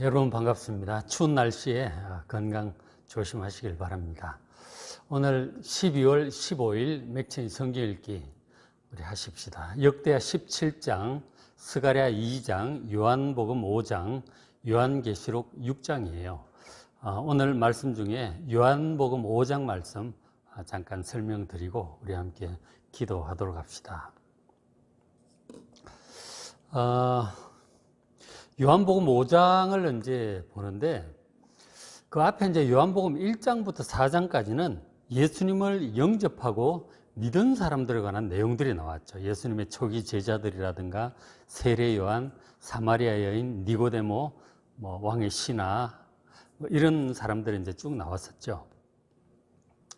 여러분 반갑습니다. 추운 날씨에 건강 조심하시길 바랍니다. 오늘 12월 15일 맥체인 성경 읽기 우리 하십시다. 역대하 17장, 스가랴 2장, 요한복음 5장, 요한계시록 6장이에요. 오늘 말씀 중에 요한복음 5장 말씀 잠깐 설명드리고 우리 함께 기도하도록 합시다. 요한복음 5장을 이제 보는데 그 앞에 이제 요한복음 1장부터 4장까지는 예수님을 영접하고 믿은 사람들에 관한 내용들이 나왔죠. 예수님의 초기 제자들이라든가 세례 요한, 사마리아 여인, 니고데모, 왕의 신하 이런 사람들이 이제 쭉 나왔었죠.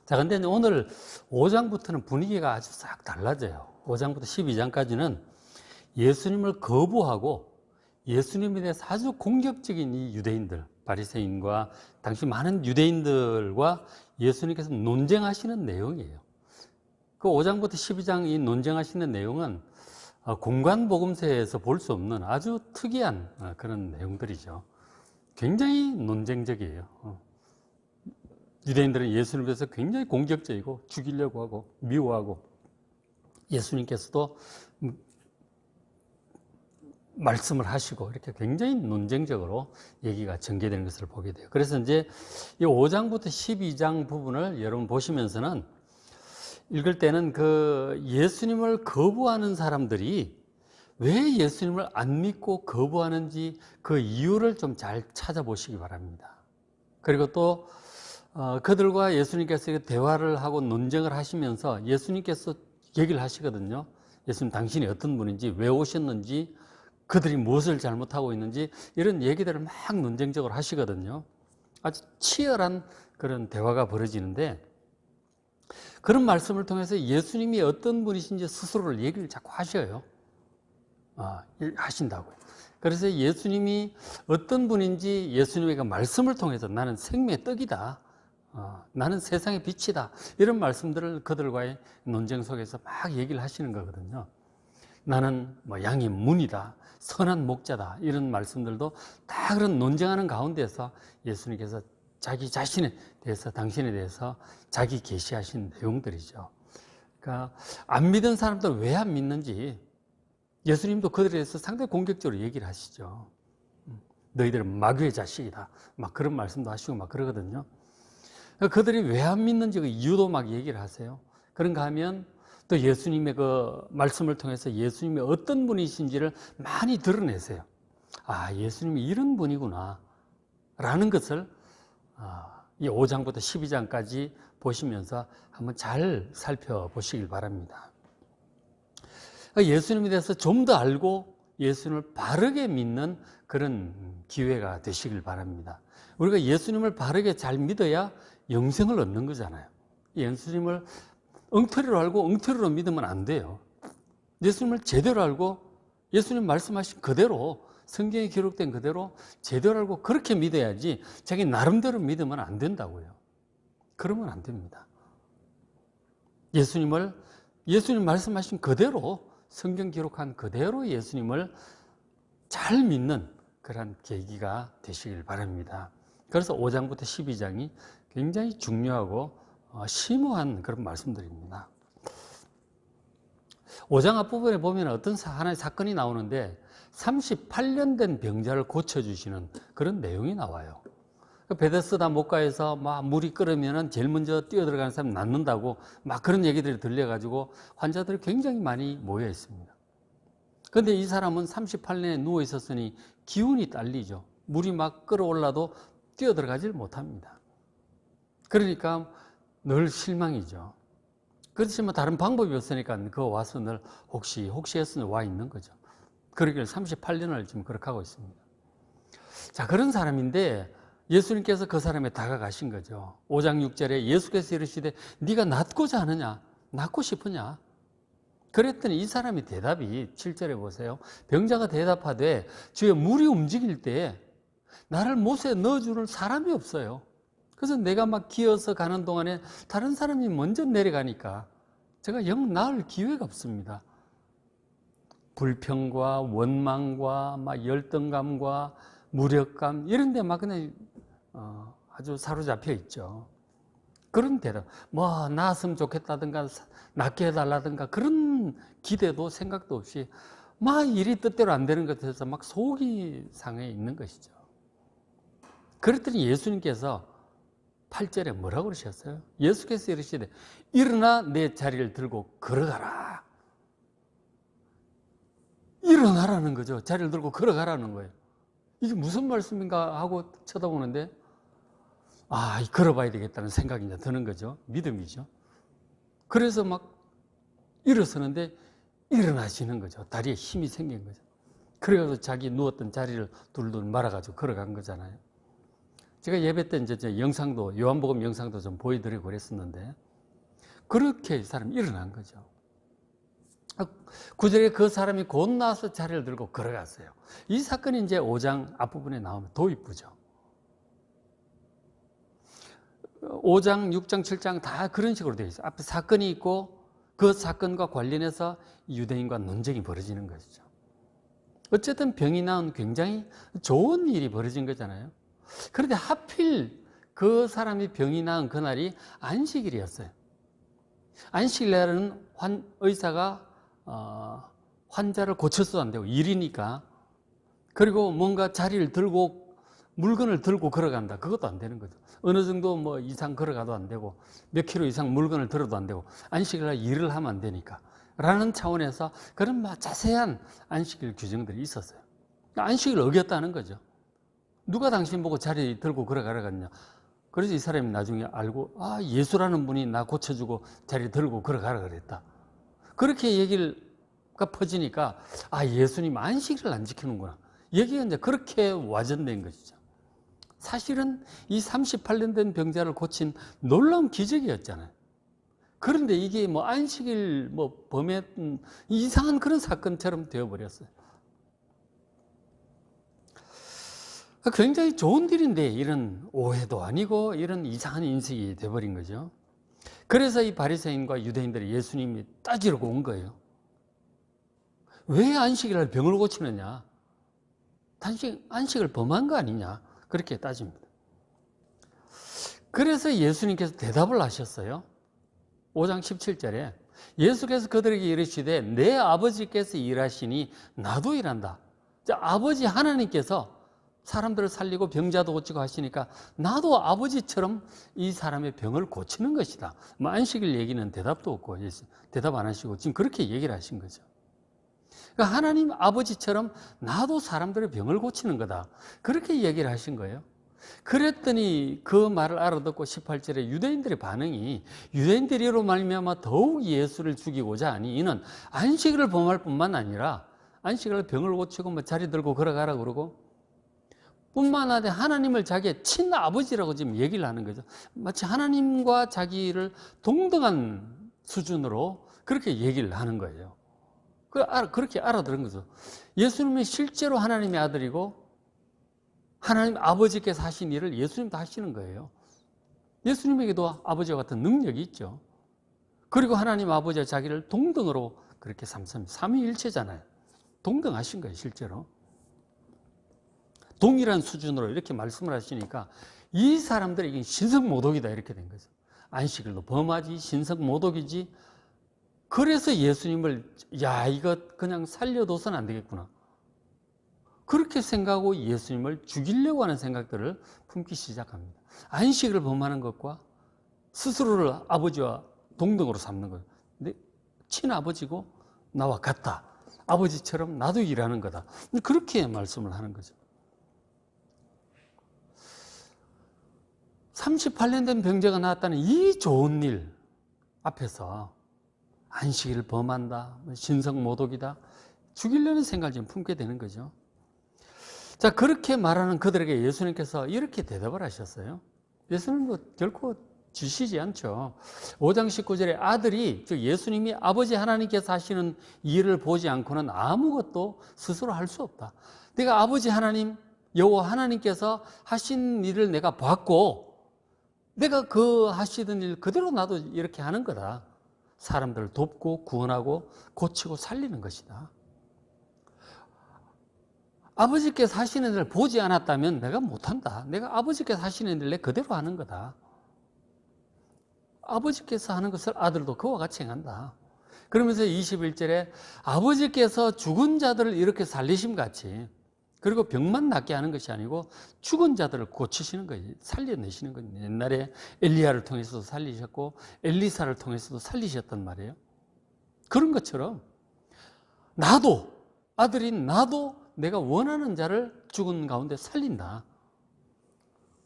자, 근데 오늘 5장부터는 분위기가 아주 싹 달라져요. 5장부터 12장까지는 예수님을 거부하고 예수님에 대해서 아주 공격적인 이 유대인들, 바리새인과 당시 많은 유대인들과 예수님께서 논쟁하시는 내용이에요. 그 5장부터 12장 이 논쟁하시는 내용은 공관복음서에서 볼 수 없는 아주 특이한 그런 내용들이죠. 굉장히 논쟁적이에요. 유대인들은 예수님에 대해서 굉장히 공격적이고 죽이려고 하고 미워하고 예수님께서도 말씀을 하시고 이렇게 굉장히 논쟁적으로 얘기가 전개되는 것을 보게 돼요. 그래서 이제 이 5장부터 12장 부분을 여러분 보시면서는 읽을 때는 그 예수님을 거부하는 사람들이 왜 예수님을 안 믿고 거부하는지 그 이유를 좀 잘 찾아보시기 바랍니다. 그리고 또 그들과 예수님께서 대화를 하고 논쟁을 하시면서 예수님께서 얘기를 하시거든요. 예수님 당신이 어떤 분인지, 왜 오셨는지, 그들이 무엇을 잘못하고 있는지 이런 얘기들을 막 논쟁적으로 하시거든요. 아주 치열한 그런 대화가 벌어지는데 그런 말씀을 통해서 예수님이 어떤 분이신지 스스로를 얘기를 자꾸 하셔요. 하신다고요. 그래서 예수님이 어떤 분인지 예수님의 그 말씀을 통해서 나는 생명의 떡이다. 나는 세상의 빛이다. 이런 말씀들을 그들과의 논쟁 속에서 막 얘기를 하시는 거거든요. 나는 양의 문이다. 선한 목자다. 이런 말씀들도 다 그런 논쟁하는 가운데서 예수님께서 자기 자신에 대해서, 당신에 대해서 자기 계시하신 내용들이죠. 그러니까 안 믿은 사람들은 왜 안 믿는지 예수님도 그들에 대해서 상당히 공격적으로 얘기를 하시죠. 너희들은 마귀의 자식이다. 막 그런 말씀도 하시고 막 그러거든요. 그러니까 그들이 왜 안 믿는지 그 이유도 막 얘기를 하세요. 그런가 하면 또 예수님의 그 말씀을 통해서 예수님이 어떤 분이신지를 많이 드러내세요. 예수님이 이런 분이구나 라는 것을 이 5장부터 12장까지 보시면서 한번 잘 살펴보시길 바랍니다. 예수님에 대해서 좀 더 알고 예수님을 바르게 믿는 그런 기회가 되시길 바랍니다. 우리가 예수님을 바르게 잘 믿어야 영생을 얻는 거잖아요. 예수님을 엉터리로 알고 엉터리로 믿으면 안 돼요. 예수님을 제대로 알고 예수님 말씀하신 그대로 성경에 기록된 그대로 제대로 알고 그렇게 믿어야지 자기 나름대로 믿으면 안 된다고요. 그러면 안 됩니다. 예수님 말씀하신 그대로 성경 기록한 그대로 예수님을 잘 믿는 그런 계기가 되시길 바랍니다. 그래서 5장부터 12장이 굉장히 중요하고 심오한 그런 말씀들입니다. 5장 앞부분에 보면 어떤 하나의 사건이 나오는데 38년 된 병자를 고쳐주시는 그런 내용이 나와요. 베데스다 목가에서 막 물이 끓으면 제일 먼저 뛰어들어가는 사람이 낫는다고 막 그런 얘기들이 들려가지고 환자들이 굉장히 많이 모여 있습니다. 그런데 이 사람은 38년에 누워 있었으니 기운이 딸리죠. 물이 막 끓어올라도 뛰어들어가질 못합니다. 그러니까 늘 실망이죠. 그렇지만 다른 방법이 없으니까 그 와서 늘 혹시 해서 와 있는 거죠. 그러길 38년을 지금 그렇게 하고 있습니다. 자, 그런 사람인데 예수님께서 그 사람에 다가가신 거죠. 5장 6절에 예수께서 이르시되 네가 낫고자 하느냐? 낫고 싶으냐? 그랬더니 이 사람이 대답이 7절에 보세요. 병자가 대답하되 주여 물이 움직일 때 나를 못에 넣어주는 사람이 없어요. 그래서 내가 막 기어서 가는 동안에 다른 사람이 먼저 내려가니까 제가 영 나을 기회가 없습니다. 불평과 원망과 막 열등감과 무력감 이런 데 막 그냥 아주 사로잡혀 있죠. 그런 대답, 뭐 나았으면 좋겠다든가 낫게 해달라든가 그런 기대도 생각도 없이 막 일이 뜻대로 안 되는 것 같아서 막 속이 상해 있는 것이죠. 그랬더니 예수님께서 8절에 뭐라고 그러셨어요? 예수께서 이러시되 일어나 내 자리를 들고 걸어가라. 일어나라는 거죠. 자리를 들고 걸어가라는 거예요. 이게 무슨 말씀인가 하고 쳐다보는데 걸어봐야 되겠다는 생각이 이제 드는 거죠. 믿음이죠. 그래서 막 일어서는데 일어나시는 거죠. 다리에 힘이 생긴 거죠. 그래서 자기 누웠던 자리를 둘둘 말아가지고 걸어간 거잖아요. 제가 예배 때 이제 영상도, 요한복음 영상도 좀 보여드리고 그랬었는데, 그렇게 이 사람이 일어난 거죠. 9절에 그 사람이 곧 나와서 자리를 들고 걸어갔어요. 이 사건이 이제 5장 앞부분에 나오면 더 이쁘죠. 5장, 6장, 7장 다 그런 식으로 되어 있어요. 앞에 사건이 있고 그 사건과 관련해서 유대인과 논쟁이 벌어지는 것이죠. 어쨌든 병이 나은 굉장히 좋은 일이 벌어진 거잖아요. 그런데 하필 그 사람이 병이 나은 그날이 안식일이었어요. 안식일날은 의사가 환자를 고쳐서도 안 되고 일이니까, 그리고 뭔가 자리를 들고 물건을 들고 걸어간다, 그것도 안 되는 거죠. 어느 정도 뭐 이상 걸어가도 안 되고 몇 킬로 이상 물건을 들어도 안 되고 안식일날 일을 하면 안 되니까 라는 차원에서 그런 자세한 안식일 규정들이 있었어요. 안식일을 어겼다는 거죠. 누가 당신 보고 자리 들고 걸어가라 갔냐. 그래서 이 사람이 나중에 알고 예수라는 분이 나 고쳐주고 자리 들고 걸어가라 그랬다. 그렇게 얘기가 퍼지니까 예수님 안식일을 안 지키는구나. 얘기가 이제 그렇게 와전된 것이죠. 사실은 이 38년 된 병자를 고친 놀라운 기적이었잖아요. 그런데 이게 뭐 안식일 범에 이상한 그런 사건처럼 되어버렸어요. 굉장히 좋은 일인데 이런 오해도 아니고 이런 이상한 인식이 돼버린 거죠. 그래서 이 바리새인과 유대인들이 예수님이 따지려고 온 거예요. 왜 안식일날 병을 고치느냐? 단지 안식을 범한 거 아니냐? 그렇게 따집니다. 그래서 예수님께서 대답을 하셨어요. 5장 17절에 예수께서 그들에게 이르시되 내 아버지께서 일하시니 나도 일한다. 아버지 하나님께서 사람들을 살리고 병자도 고치고 하시니까 나도 아버지처럼 이 사람의 병을 고치는 것이다. 안식일 얘기는 대답도 없고 대답 안 하시고 지금 그렇게 얘기를 하신 거죠. 그러니까 하나님 아버지처럼 나도 사람들의 병을 고치는 거다. 그렇게 얘기를 하신 거예요. 그랬더니 그 말을 알아듣고 18절에 유대인들의 반응이, 유대인들이로 말미암아 더욱 예수를 죽이고자 하니 이는 안식일을 범할 뿐만 아니라 안식일날 병을 고치고 자리 들고 걸어가라 그러고 뿐만 아니라 하나님을 자기의 친아버지라고 지금 얘기를 하는 거죠. 마치 하나님과 자기를 동등한 수준으로 그렇게 얘기를 하는 거예요. 그렇게 알아들은 거죠. 예수님은 실제로 하나님의 아들이고 하나님 아버지께서 하신 일을 예수님도 하시는 거예요. 예수님에게도 아버지와 같은 능력이 있죠. 그리고 하나님 아버지와 자기를 동등으로 그렇게 삼위일체잖아요. 동등하신 거예요, 실제로. 동일한 수준으로 이렇게 말씀을 하시니까 이 사람들에게 신성모독이다 이렇게 된 거죠. 안식일도 범하지, 신성모독이지. 그래서 예수님을 이거 그냥 살려둬서는 안 되겠구나. 그렇게 생각하고 예수님을 죽이려고 하는 생각들을 품기 시작합니다. 안식을 범하는 것과 스스로를 아버지와 동등으로 삼는 것. 근데 친아버지고 나와 같다. 아버지처럼 나도 일하는 거다. 그렇게 말씀을 하는 거죠. 38년 된 병자가 나왔다는 이 좋은 일 앞에서 안식일을 범한다, 신성모독이다, 죽이려는 생각을 지금 품게 되는 거죠. 자, 그렇게 말하는 그들에게 예수님께서 이렇게 대답을 하셨어요. 예수님은 결코 주시지 않죠. 5장 19절에 아들이, 즉 예수님이 아버지 하나님께서 하시는 일을 보지 않고는 아무것도 스스로 할 수 없다. 내가 아버지 하나님, 여호와 하나님께서 하신 일을 내가 봤고 내가 그 하시던 일 그대로 나도 이렇게 하는 거다. 사람들을 돕고 구원하고 고치고 살리는 것이다. 아버지께서 하시는 일을 보지 않았다면 내가 못한다. 내가 아버지께서 하시는 일을 내 그대로 하는 거다. 아버지께서 하는 것을 아들도 그와 같이 행한다. 그러면서 21절에 아버지께서 죽은 자들을 이렇게 살리심 같이, 그리고 병만 낫게 하는 것이 아니고 죽은 자들을 고치시는 거예요. 살려내시는 거예요. 옛날에 엘리야를 통해서도 살리셨고 엘리사를 통해서도 살리셨단 말이에요. 그런 것처럼 나도, 아들인 나도 내가 원하는 자를 죽은 가운데 살린다.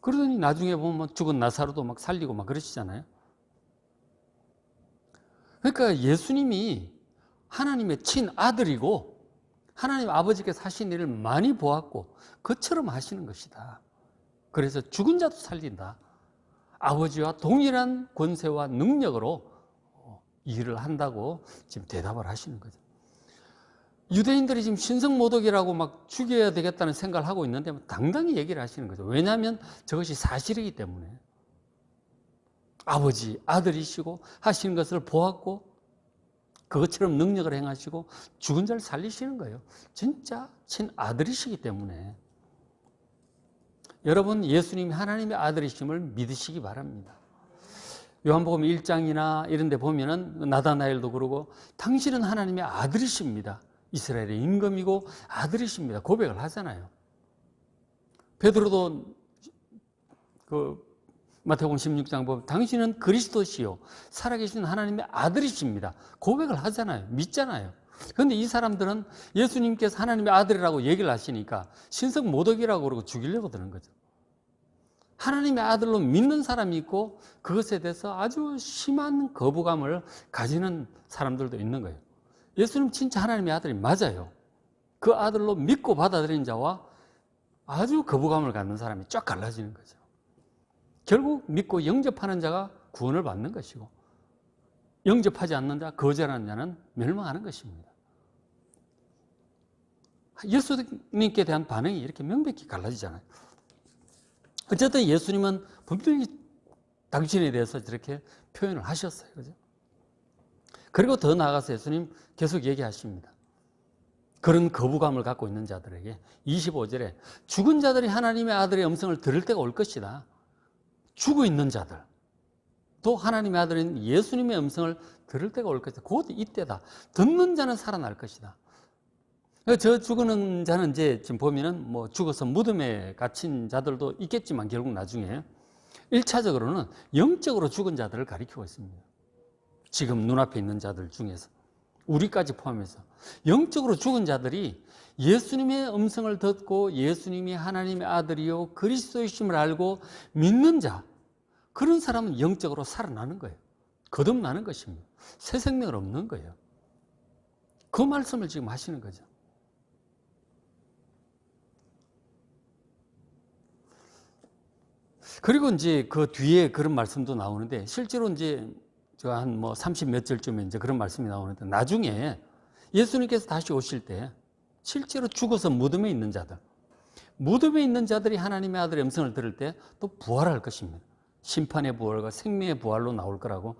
그러더니 나중에 보면 죽은 나사로도 막 살리고 막 그러시잖아요. 그러니까 예수님이 하나님의 친아들이고 하나님 아버지께서 하신 일을 많이 보았고 그처럼 하시는 것이다. 그래서 죽은 자도 살린다. 아버지와 동일한 권세와 능력으로 일을 한다고 지금 대답을 하시는 거죠. 유대인들이 지금 신성모독이라고 막 죽여야 되겠다는 생각을 하고 있는데 당당히 얘기를 하시는 거죠. 왜냐하면 저것이 사실이기 때문에. 아버지, 아들이시고 하시는 것을 보았고 그것처럼 능력을 행하시고 죽은 자를 살리시는 거예요. 진짜 친아들이시기 때문에. 여러분, 예수님이 하나님의 아들이심을 믿으시기 바랍니다. 요한복음 1장이나 이런 데 보면은 나다나엘도 그러고 당신은 하나님의 아들이십니다. 이스라엘의 임금이고 아들이십니다. 고백을 하잖아요. 베드로도 마태복음 16장 보면 당신은 그리스도시요 살아계신 하나님의 아들이십니다. 고백을 하잖아요. 믿잖아요. 그런데 이 사람들은 예수님께서 하나님의 아들이라고 얘기를 하시니까 신성모독이라고 그러고 죽이려고 드는 거죠. 하나님의 아들로 믿는 사람이 있고 그것에 대해서 아주 심한 거부감을 가지는 사람들도 있는 거예요. 예수님 진짜 하나님의 아들이 맞아요. 그 아들로 믿고 받아들인 자와 아주 거부감을 갖는 사람이 쫙 갈라지는 거죠. 결국 믿고 영접하는 자가 구원을 받는 것이고 영접하지 않는 자, 거절하는 자는 멸망하는 것입니다. 예수님께 대한 반응이 이렇게 명백히 갈라지잖아요. 어쨌든 예수님은 분명히 당신에 대해서 저렇게 표현을 하셨어요. 그죠? 그리고 더 나아가서 예수님 계속 얘기하십니다. 그런 거부감을 갖고 있는 자들에게 25절에 죽은 자들이 하나님의 아들의 음성을 들을 때가 올 것이다. 죽어 있는 자들, 또 하나님의 아들인 예수님의 음성을 들을 때가 올 것이다. 곧 이때다. 듣는 자는 살아날 것이다. 저 죽는 자는 이제 지금 보면은 뭐 죽어서 무덤에 갇힌 자들도 있겠지만 결국 나중에 1차적으로는 영적으로 죽은 자들을 가리키고 있습니다. 지금 눈앞에 있는 자들 중에서 우리까지 포함해서 영적으로 죽은 자들이 예수님의 음성을 듣고 예수님이 하나님의 아들이요 그리스도이심을 알고 믿는 자, 그런 사람은 영적으로 살아나는 거예요. 거듭나는 것입니다. 새 생명을 얻는 거예요. 그 말씀을 지금 하시는 거죠. 그리고 이제 그 뒤에 그런 말씀도 나오는데 실제로 이제 한 뭐 30몇 절쯤에 이제 그런 말씀이 나오는데 나중에 예수님께서 다시 오실 때 실제로 죽어서 무덤에 있는 자들, 무덤에 있는 자들이 하나님의 아들의 음성을 들을 때 또 부활할 것입니다. 심판의 부활과 생명의 부활로 나올 거라고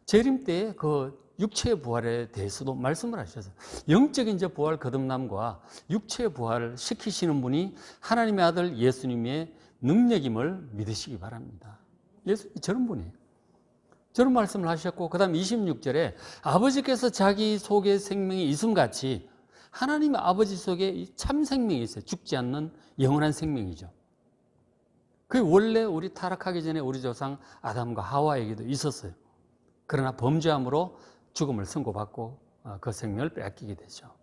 재림 때의 그 육체의 부활에 대해서도 말씀을 하셔서 영적인 이제 부활 거듭남과 육체의 부활을 시키시는 분이 하나님의 아들 예수님의 능력임을 믿으시기 바랍니다. 예수님이 저런 분이에요. 저런 말씀을 하셨고 그 다음 26절에 아버지께서 자기 속에 생명이 있음같이 하나님 아버지 속에 참 생명이 있어요. 죽지 않는 영원한 생명이죠. 그게 원래 우리 타락하기 전에 우리 조상 아담과 하와에게도 있었어요. 그러나 범죄함으로 죽음을 선고받고 그 생명을 빼앗기게 되죠.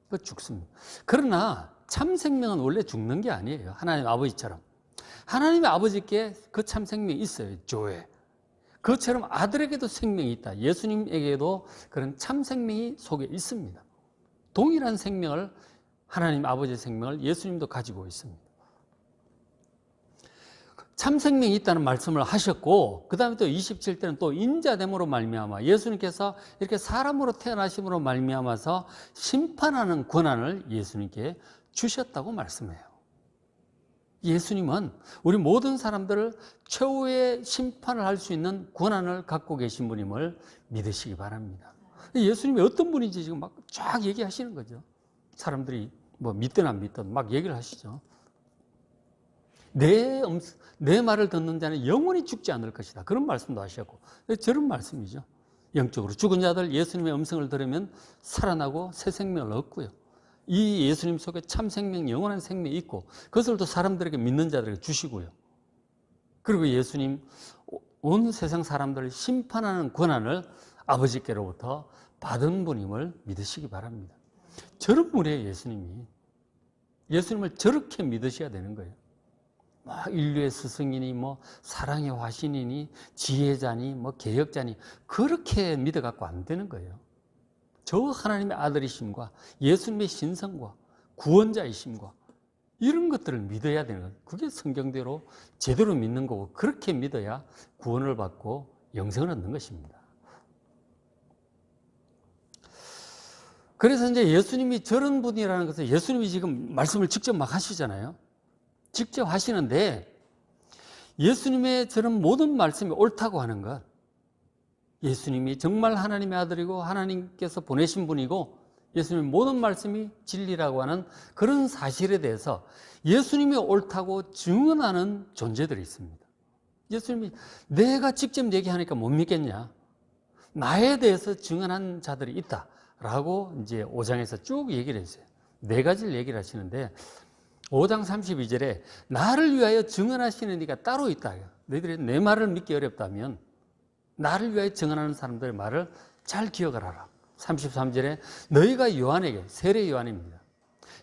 그 죽습니다. 그러나 참 생명은 원래 죽는 게 아니에요. 하나님 아버지처럼. 하나님의 아버지께 그 참 생명이 있어요. 조에. 그것처럼 아들에게도 생명이 있다. 예수님에게도 그런 참 생명이 속에 있습니다. 동일한 생명을 하나님 아버지의 생명을 예수님도 가지고 있습니다. 참 생명이 있다는 말씀을 하셨고 그 다음에 또 27절은 또 인자됨으로 말미암아 예수님께서 이렇게 사람으로 태어나심으로 말미암아서 심판하는 권한을 예수님께 주셨다고 말씀해요. 예수님은 우리 모든 사람들을 최후의 심판을 할 수 있는 권한을 갖고 계신 분임을 믿으시기 바랍니다. 예수님이 어떤 분인지 지금 막 쫙 얘기하시는 거죠. 사람들이 뭐 믿든 안 믿든 막 얘기를 하시죠. 내 말을 듣는 자는 영원히 죽지 않을 것이다. 그런 말씀도 하셨고, 저런 말씀이죠. 영적으로 죽은 자들 예수님의 음성을 들으면 살아나고 새 생명을 얻고요. 이 예수님 속에 참 생명, 영원한 생명이 있고 그것을 또 사람들에게 믿는 자들에게 주시고요. 그리고 예수님 온 세상 사람들을 심판하는 권한을 아버지께로부터 받은 분임을 믿으시기 바랍니다. 저런 분이에요, 예수님이. 예수님을 저렇게 믿으셔야 되는 거예요. 인류의 스승이니 뭐 사랑의 화신이니 지혜자니 뭐 개혁자니 그렇게 믿어갖고 안 되는 거예요. 저 하나님의 아들이심과 예수님의 신성과 구원자이심과 이런 것들을 믿어야 되는 거예요. 그게 성경대로 제대로 믿는 거고 그렇게 믿어야 구원을 받고 영생을 얻는 것입니다. 그래서 이제 예수님이 저런 분이라는 것은 예수님이 지금 말씀을 직접 막 하시잖아요. 직접 하시는데 예수님의 저런 모든 말씀이 옳다고 하는 것, 예수님이 정말 하나님의 아들이고 하나님께서 보내신 분이고 예수님의 모든 말씀이 진리라고 하는 그런 사실에 대해서 예수님이 옳다고 증언하는 존재들이 있습니다. 예수님이 내가 직접 얘기하니까 못 믿겠냐? 나에 대해서 증언한 자들이 있다라고 이제 5장에서 쭉 얘기를 했어요. 네 가지를 얘기를 하시는데 5장 32절에 나를 위하여 증언하시는 이가 따로 있다. 너희들이 내 말을 믿기 어렵다면 나를 위하여 증언하는 사람들의 말을 잘 기억을 하라. 33절에 너희가 요한에게, 세례 요한입니다.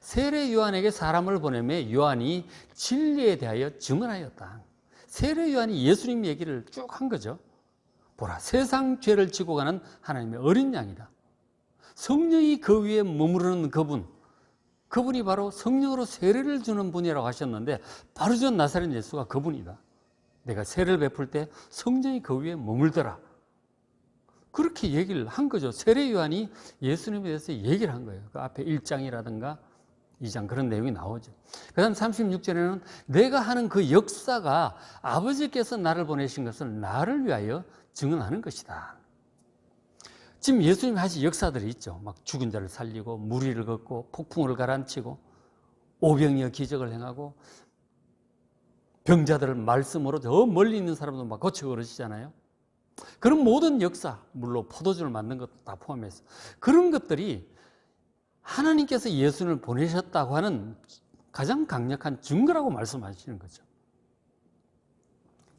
세례 요한에게 사람을 보내매 요한이 진리에 대하여 증언하였다. 세례 요한이 예수님 얘기를 쭉 한 거죠. 보라, 세상 죄를 지고 가는 하나님의 어린 양이다. 성령이 그 위에 머무르는 그분이 바로 성령으로 세례를 주는 분이라고 하셨는데 바로 전 나사렛 예수가 그분이다. 내가 세례를 베풀 때 성령이 그 위에 머물더라. 그렇게 얘기를 한 거죠. 세례 요한이 예수님에 대해서 얘기를 한 거예요. 그 앞에 1장이라든가 2장 그런 내용이 나오죠. 그 다음 36절에는 내가 하는 그 역사가 아버지께서 나를 보내신 것을 나를 위하여 증언하는 것이다. 지금 예수님이 하신 역사들이 있죠. 막 죽은 자를 살리고 무리를 걷고 폭풍을 가라앉히고 오병이어 기적을 행하고 병자들을 말씀으로 저 멀리 있는 사람도 막 고쳐 그러시잖아요. 그런 모든 역사, 물론 포도주를 만든 것도 다 포함해서 그런 것들이 하나님께서 예수님을 보내셨다고 하는 가장 강력한 증거라고 말씀하시는 거죠.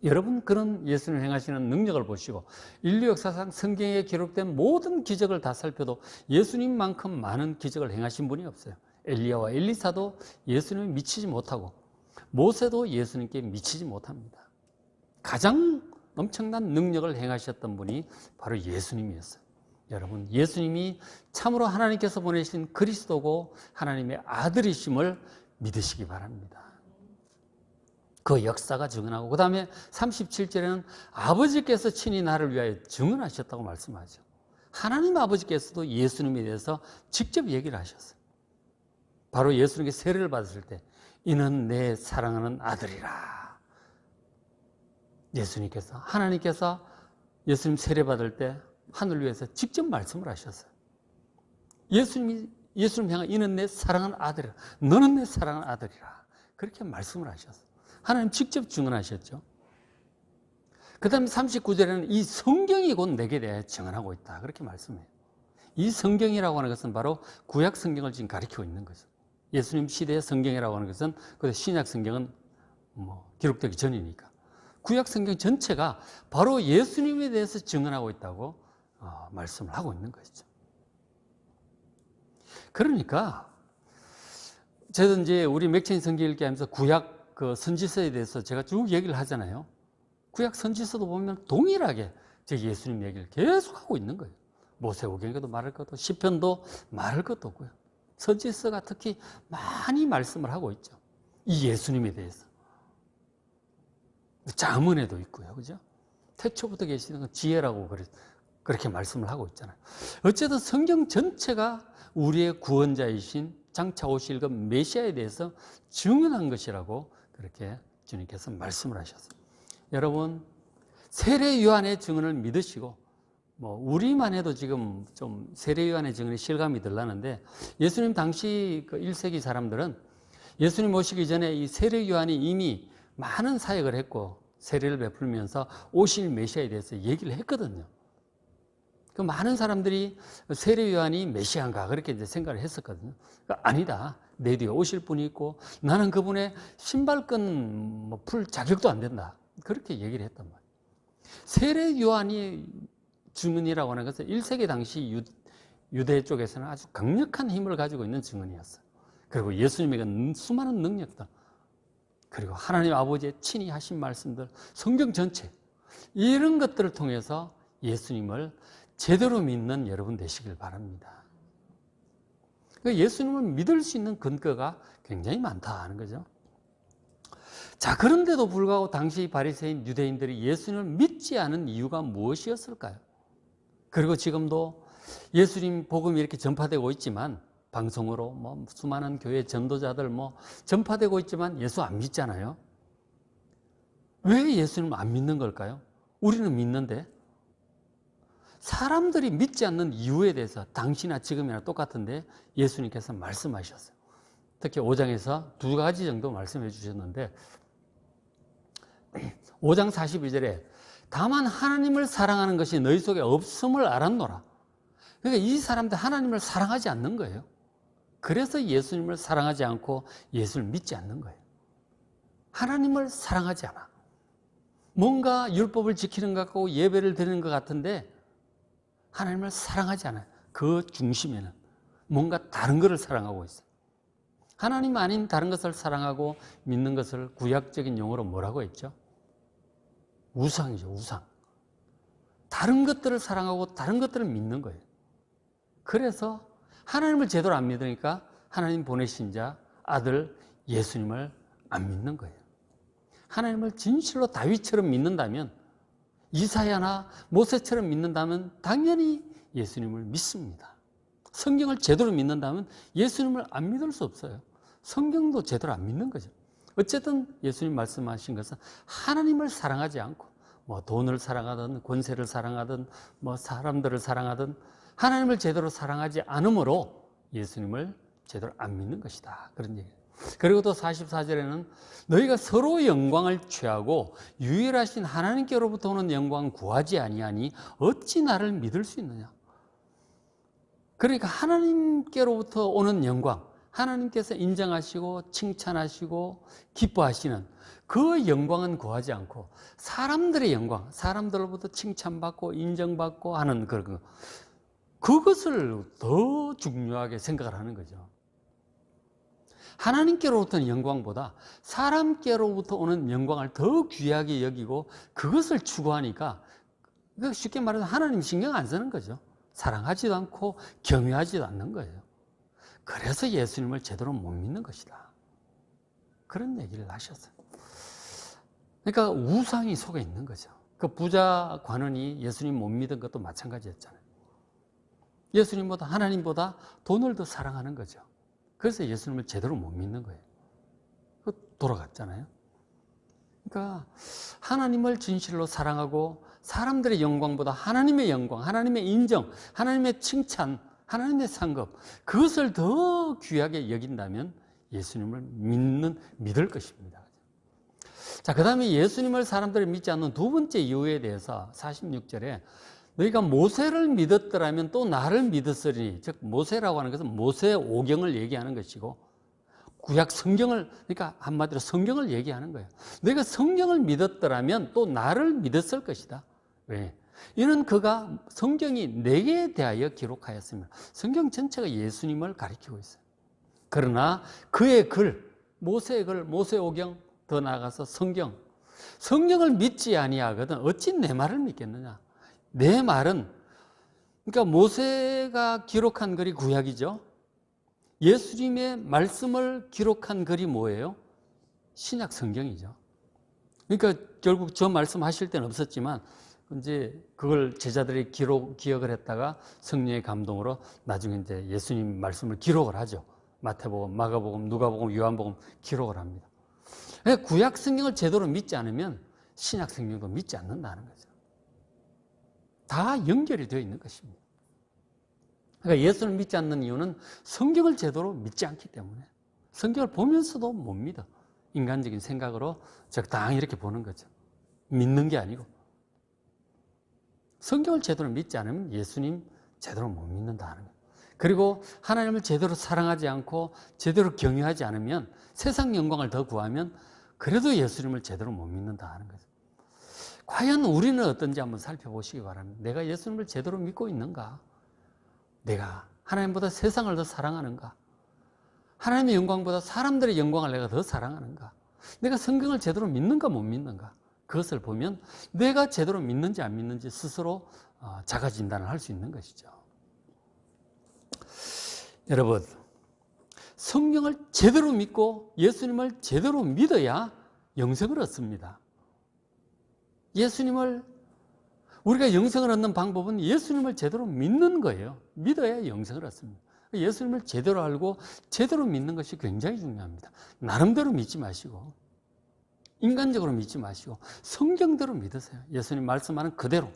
여러분 그런 예수님을 행하시는 능력을 보시고 인류 역사상 성경에 기록된 모든 기적을 다 살펴도 예수님만큼 많은 기적을 행하신 분이 없어요. 엘리야와 엘리사도 예수님에 미치지 못하고 모세도 예수님께 미치지 못합니다. 가장 엄청난 능력을 행하셨던 분이 바로 예수님이었어요. 여러분 예수님이 참으로 하나님께서 보내신 그리스도고 하나님의 아들이심을 믿으시기 바랍니다. 그 역사가 증언하고 그 다음에 37절에는 아버지께서 친히 나를 위하여 증언하셨다고 말씀하죠. 하나님 아버지께서도 예수님에 대해서 직접 얘기를 하셨어요. 바로 예수님께 세례를 받았을 때 이는 내 사랑하는 아들이라. 예수님께서 하나님께서 예수님 세례 받을 때 하늘 위에서 직접 말씀을 하셨어요. 예수님 향한 이는 내 사랑하는 아들이라. 너는 내 사랑하는 아들이라. 그렇게 말씀을 하셨어요. 하나님 직접 증언하셨죠. 그 다음에 39절에는 이 성경이 곧 내게 대해 증언하고 있다. 그렇게 말씀해요. 이 성경이라고 하는 것은 바로 구약 성경을 지금 가리키고 있는 거죠. 예수님 시대의 성경이라고 하는 것은 그 신약 성경은 기록되기 전이니까. 구약 성경 전체가 바로 예수님에 대해서 증언하고 있다고 말씀을 하고 있는 것이죠. 그러니까 저도 이제 우리 맥체인 성경 읽기 하면서 구약 그 선지서에 대해서 제가 쭉 얘기를 하잖아요. 구약 선지서도 보면 동일하게 예수님 얘기를 계속 하고 있는 거예요. 모세오경에도 말할 것도 시편도 말할 것도 없고요. 선지서가 특히 많이 말씀을 하고 있죠. 이 예수님에 대해서. 잠언에도 있고요. 그죠? 태초부터 계시는 건 지혜라고 그렇게 말씀을 하고 있잖아요. 어쨌든 성경 전체가 우리의 구원자이신 장차 오실 그 메시아에 대해서 증언한 것이라고 그렇게 주님께서 말씀을 하셨어요. 여러분 세례 요한의 증언을 믿으시고 뭐 우리만 해도 지금 좀 세례요한의 증언이 실감이 들라는데, 예수님 당시 그 1세기 사람들은 예수님 오시기 전에 이 세례요한이 이미 많은 사역을 했고 세례를 베풀면서 오실 메시아에 대해서 얘기를 했거든요. 그 많은 사람들이 세례요한이 메시아인가 그렇게 이제 생각을 했었거든요. 그러니까 아니다. 내 뒤에 오실 분이 있고 나는 그분의 신발끈 풀 자격도 안 된다. 그렇게 얘기를 했단 말이에요. 세례요한이 증언이라고 하는 것은 1세기 당시 유대 쪽에서는 아주 강력한 힘을 가지고 있는 증언이었어요. 그리고 예수님에게 수많은 능력들, 그리고 하나님 아버지의 친히 하신 말씀들, 성경 전체, 이런 것들을 통해서 예수님을 제대로 믿는 여러분 되시길 바랍니다. 예수님을 믿을 수 있는 근거가 굉장히 많다 하는 거죠. 자, 그런데도 불구하고 당시 바리새인 유대인들이 예수님을 믿지 않은 이유가 무엇이었을까요? 그리고 지금도 예수님 복음이 이렇게 전파되고 있지만, 방송으로 뭐 수많은 교회 전도자들 뭐 전파되고 있지만 예수 안 믿잖아요. 왜 예수님을 안 믿는 걸까요? 우리는 믿는데. 사람들이 믿지 않는 이유에 대해서 당시나 지금이나 똑같은데 예수님께서 말씀하셨어요. 특히 5장에서 두 가지 정도 말씀해 주셨는데, 5장 42절에 다만 하나님을 사랑하는 것이 너희 속에 없음을 알았노라. 그러니까 이 사람들 하나님을 사랑하지 않는 거예요. 그래서 예수님을 사랑하지 않고 예수를 믿지 않는 거예요. 하나님을 사랑하지 않아. 뭔가 율법을 지키는 것 같고 예배를 드리는 것 같은데 하나님을 사랑하지 않아요. 그 중심에는 뭔가 다른 것을 사랑하고 있어요. 하나님 아닌 다른 것을 사랑하고 믿는 것을 구약적인 용어로 뭐라고 했죠? 우상이죠, 우상. 다른 것들을 사랑하고 다른 것들을 믿는 거예요. 그래서 하나님을 제대로 안 믿으니까 하나님 보내신 자, 아들 예수님을 안 믿는 거예요. 하나님을 진실로 다윗처럼 믿는다면, 이사야나 모세처럼 믿는다면 당연히 예수님을 믿습니다. 성경을 제대로 믿는다면 예수님을 안 믿을 수 없어요. 성경도 제대로 안 믿는 거죠. 어쨌든 예수님 말씀하신 것은 하나님을 사랑하지 않고 뭐 돈을 사랑하든 권세를 사랑하든 뭐 사람들을 사랑하든 하나님을 제대로 사랑하지 않으므로 예수님을 제대로 안 믿는 것이다. 그런 얘기예요. 그리고 또 44절에는 너희가 서로 영광을 취하고 유일하신 하나님께로부터 오는 영광 구하지 아니하니 어찌 나를 믿을 수 있느냐. 그러니까 하나님께로부터 오는 영광, 하나님께서 인정하시고 칭찬하시고 기뻐하시는 그 영광은 구하지 않고 사람들의 영광, 사람들로부터 칭찬받고 인정받고 하는 그것을 더 중요하게 생각을 하는 거죠. 하나님께로부터는 영광보다 사람께로부터 오는 영광을 더 귀하게 여기고 그것을 추구하니까, 쉽게 말해서 하나님 신경 안 쓰는 거죠. 사랑하지도 않고 경외하지도 않는 거예요. 그래서 예수님을 제대로 못 믿는 것이다. 그런 얘기를 하셨어요. 그러니까 우상이 속에 있는 거죠. 그 부자 관원이 예수님 못 믿은 것도 마찬가지였잖아요. 예수님보다, 하나님보다 돈을 더 사랑하는 거죠. 그래서 예수님을 제대로 못 믿는 거예요. 돌아갔잖아요. 그러니까 하나님을 진실로 사랑하고 사람들의 영광보다 하나님의 영광, 하나님의 인정, 하나님의 칭찬, 하나님의 상급, 그것을 더 귀하게 여긴다면 예수님을 믿을 것입니다. 자, 그 다음에 예수님을 사람들이 믿지 않는 두 번째 이유에 대해서 46절에 너희가 모세를 믿었더라면 또 나를 믿었으리니, 즉 모세라고 하는 것은 모세 오경을 얘기하는 것이고 구약 성경을, 그러니까 한마디로 성경을 얘기하는 거예요. 너희가 성경을 믿었더라면 또 나를 믿었을 것이다. 왜? 이는 그가 성경이 내게 대하여 기록하였습니다. 성경 전체가 예수님을 가리키고 있어요. 그러나 그의 글, 모세의 글, 모세 오경, 더 나아가서 성경을 믿지 아니하거든 어찌 내 말을 믿겠느냐. 내 말은, 그러니까 모세가 기록한 글이 구약이죠. 예수님의 말씀을 기록한 글이 뭐예요? 신약 성경이죠. 그러니까 결국 저 말씀하실 때는 없었지만 이제 그걸 제자들이 기억을 했다가 성령의 감동으로 나중에 이제 예수님 말씀을 기록을 하죠. 마태복음, 마가복음, 누가복음, 요한복음 기록을 합니다. 구약 성경을 제대로 믿지 않으면 신약 성경도 믿지 않는다는 거죠. 다 연결이 되어 있는 것입니다. 그러니까 예수를 믿지 않는 이유는 성경을 제대로 믿지 않기 때문에, 성경을 보면서도 못 믿어. 인간적인 생각으로 적당히 이렇게 보는 거죠. 믿는 게 아니고. 성경을 제대로 믿지 않으면 예수님 제대로 못 믿는다 하는 거예요. 그리고 하나님을 제대로 사랑하지 않고 제대로 경외하지 않으면, 세상 영광을 더 구하면 그래도 예수님을 제대로 못 믿는다 하는 거죠. 과연 우리는 어떤지 한번 살펴보시기 바랍니다. 내가 예수님을 제대로 믿고 있는가? 내가 하나님보다 세상을 더 사랑하는가? 하나님의 영광보다 사람들의 영광을 내가 더 사랑하는가? 내가 성경을 제대로 믿는가 못 믿는가? 그것을 보면 내가 제대로 믿는지 안 믿는지 스스로 자가 진단을 할 수 있는 것이죠. 여러분, 성경을 제대로 믿고 예수님을 제대로 믿어야 영생을 얻습니다. 우리가 영생을 얻는 방법은 예수님을 제대로 믿는 거예요. 믿어야 영생을 얻습니다. 예수님을 제대로 알고 제대로 믿는 것이 굉장히 중요합니다. 나름대로 믿지 마시고, 인간적으로 믿지 마시고 성경대로 믿으세요. 예수님 말씀하는 그대로.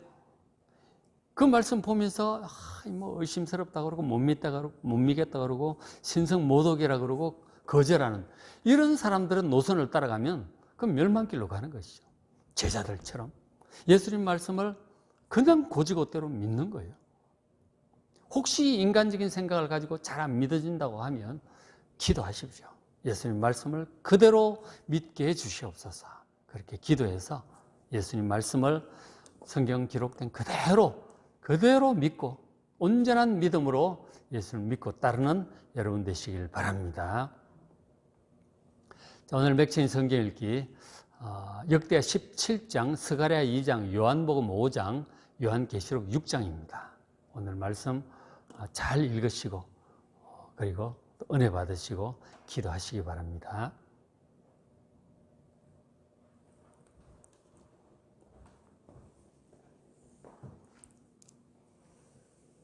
그 말씀 보면서 뭐 의심스럽다 그러고 못 믿다 그러고 못 믿겠다 그러고 신성 모독이라 그러고 거절하는 이런 사람들은 노선을 따라가면 그럼 멸망길로 가는 것이죠. 제자들처럼 예수님 말씀을 그냥 고지고대로 믿는 거예요. 혹시 인간적인 생각을 가지고 잘 안 믿어진다고 하면 기도하십시오. 예수님 말씀을 그대로 믿게 해주시옵소서. 그렇게 기도해서 예수님 말씀을 성경 기록된 그대로 믿고 온전한 믿음으로 예수를 믿고 따르는 여러분 되시길 바랍니다. 자, 오늘 맥체인 성경 읽기 역대하 17장, 스가랴 2장, 요한복음 5장, 요한계시록 6장입니다. 오늘 말씀 잘 읽으시고 그리고 은혜 받으시고 기도하시기 바랍니다.